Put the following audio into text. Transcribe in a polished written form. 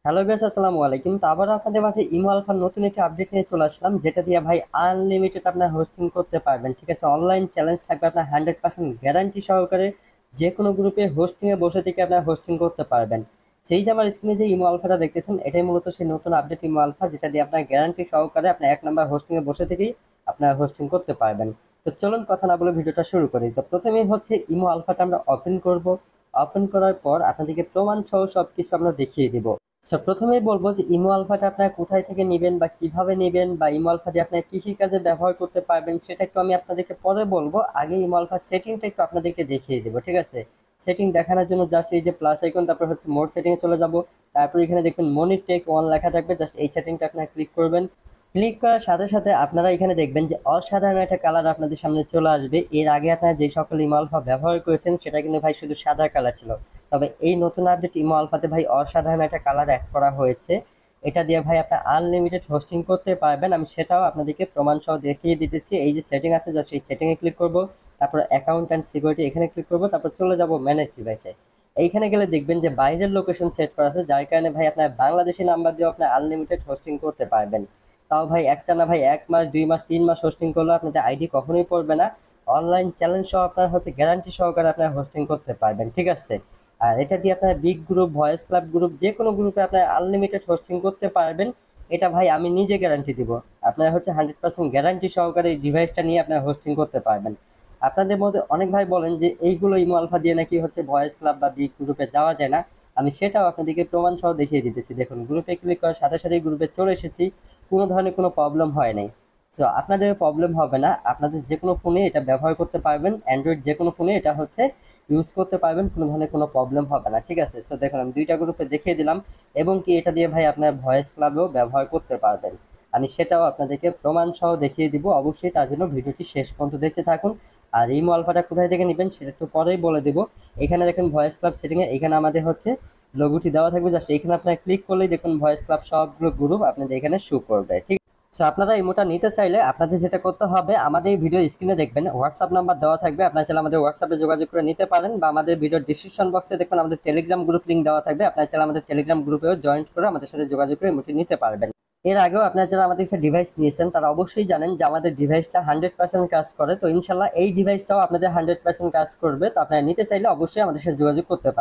Hello guys, আসসালামু আলাইকুম। তো আবার আপনাদের মাঝে ইমো আলফার নতুন একটি আপডেট নিয়ে চলে আসলাম, যেটা দিয়ে ভাই আনলিমিটেড আপনার হোস্টিং করতে পারবেন। ঠিক আছে, অনলাইন চ্যালেঞ্জ থাকবে, আপনার 100% গ্যারান্টি সহকারে যে কোনো গ্রুপে হোস্টিংয়ে বসে থেকে আপনার হোস্টিং করতে পারবেন। সেই যে আমার স্ক্রিনে যে ইমো আলফাটা দেখতেছেন, এটাই মূলত সেই নতুন আপডেট ইমো আলফা, যেটা দিয়ে আপনার গ্যারান্টি সহকারে আপনার 1 নাম্বার হোস্টিংয়ে বসে থেকেই আপনার হোস্টিং করতে পারবেন। তো চলুন কথা না বলে ভিডিওটা শুরু করি। তো প্রথমেই হচ্ছে ইমো আলফাটা আমরা ওপেন করব। ওপেন করার পর আপনাদেরকে প্রমাণ সহ সবকিছু আমরা দেখিয়ে দিব। প্রথমেই বলবো যে ইমো আলফাটা আপনারা কোথায় থেকে নেবেন বা কিভাবে নেবেন, বা ইমো আলফা দিয়ে আপনারা কি কি কাজে ব্যবহার করতে পারবেন সেটা একটু আমি আপনাদেরকে পরে বলবো। আগে ইমো আলফার সেটিংটা একটু আপনাদেরকে দেখিয়ে দেবো। ঠিক আছে, সেটিং দেখানোর জন্য জাস্ট এই যে প্লাস আইকন, তারপর হচ্ছে মোর সেটিংয়ে চলে যাব। তারপর এখানে দেখবেন মনিটেক ওয়ান লেখা থাকবে, জাস্ট এই সেটিংটা আপনারা ক্লিক করবেন। ক্লিক করার সাথে সাথে আপনারা এখানে দেখবেন যে অসাধারণ একটা কালার আপনাদের সামনে চলে আসবে। এর আগে আপনারা যে সকল ইমো আলফা ব্যবহার করেছেন সেটা কিন্তু ভাই শুধু সাদা কালার ছিল, তবে এই নতুন আপডেট ইমো আলফাতে ভাই অসাধারণ একটা কালার অ্যাড করা হয়েছে। এটা দিয়ে ভাই আপনার আনলিমিটেড হোস্টিং করতে পারবেন। আমি সেটাও আপনাদেরকে প্রমাণ সহ দেখিয়ে দিতেছি। এই যে সেটিং আছে, জাস্ট এই সেটিংয়ে ক্লিক করব, তারপর অ্যাকাউন্ট অ্যান্ড সিকিউরিটি এখানে ক্লিক করব, তারপর চলে যাব ম্যানেজ ডিভাইসে। এইখানে গেলে দেখবেন যে বাইরের লোকেশন সেট করা আছে, যার কারণে ভাই আপনার বাংলাদেশি নাম্বার দিয়ে আপনার আনলিমিটেড হোস্টিং করতে পারবেন। তাও ভাই একটা না ভাই, 1 মাস 2 মাস 3 মাস হোস্টিং করলে আপনাদের আইডি কখনোই পড়বে না। অনলাইন চ্যালেঞ্জ সহ আপনার হচ্ছে গ্যারান্টি সহকারে আপনার হোস্টিং করতে পারবেন। ঠিক আছে, আর এটা দিয়ে আপনার big group, voice club group, যে কোনো গ্রুপে আপনার আনলিমিটেড হোস্টিং করতে পারবেন। এটা ভাই আমি নিজে গ্যারান্টি দিব। আপনার হচ্ছে 100% গ্যারান্টি সহকারে এই ডিভাইসটা নিয়ে আপনার হোস্টিং করতে পারবেন। আপনাদের মধ্যে অনেক ভাই বলেন যে এইগুলো ইমো আলফা দিয়ে নাকি হচ্ছে ভয়েস ক্লাব বা বিগ গ্রুপে যাওয়া যায় না। আমি সেটাও আপনাদেরকে প্রমাণ সহ দেখিয়ে দিতেছি। দেখুন, গ্রুপে ক্লিক করার সাথে সাথেই গ্রুপে চলে এসেছি। কোনো ধরনের কোনো প্রবলেম হয় নাই। সো আপনাদের প্রবলেম হবে না, আপনাদের যে কোনো ফোনে এটা ব্যবহার করতে পারবেন। অ্যান্ড্রয়েড যে কোনো ফোনে এটা হচ্ছে ইউজ করতে পারবেন, কোনো ধরনের কোনো প্রবলেম হবে না। ঠিক আছে, সো দেখুন আমি দুইটা গ্রুপে দেখিয়ে দিলাম, এবং কি এটা দিয়ে ভাই আপনার ভয়েস ক্লাবেও ব্যবহার করতে পারবেন। আমি সেটাও আপনাদেরকে প্রমাণ সহ দেখিয়ে দিব। অবশ্যই তার জন্য ভিডিওটি শেষ পর্যন্ত দেখতে থাকুন। আর এই আলফাটা কোথায় থেকে নেবেন সেটা একটু পরেই বলে দেবো। এখানে দেখুন ভয়েস ক্লাব সেটিংয়ে এখানে আমাদের হচ্ছে লোগোটি দেওয়া থাকবে, জাস্ট এখানে আপনার ক্লিক করলেই দেখুন ভয়েস ক্লাব সবগুলো গ্রুপ আপনাদের এখানে শো করবে। ঠিক, সো আপনারা ইমোটা নিতে চাইলে আপনাদের যেটা করতে হবে, আমাদের ভিডিও স্ক্রিনে দেখবেন হোয়াটসঅ্যাপ নাম্বার দেওয়া থাকবে। আপনারা চাইলে আমাদের হোয়াটসঅ্যাপে যোগাযোগ করে নিতে পারেন, বা আমাদের ভিডিও ডিসক্রিপশন বক্সে দেখুন আমাদের টেলিগ্রাম গ্রুপ লিঙ্ক দেওয়া থাকবে। আপনারা চাইলে আমাদের টেলিগ্রাম গ্রুপেও জয়েন করে আমাদের সাথে যোগাযোগ করে ইমোটি নিতে পারবেন। এর আগেও আপনারা যারা আমাদের কাছে ডিভাইস নিয়েছেন তারা অবশ্যই জানেন যে আমাদের ডিভাইসটা 100% কাজ করে। তো ইনশাল্লাহ এই ডিভাইসটাও আপনাদের 100% কাজ করবে। তো আপনারা নিতে চাইলে অবশ্যই আমাদের সাথে যোগাযোগ করতে পারেন।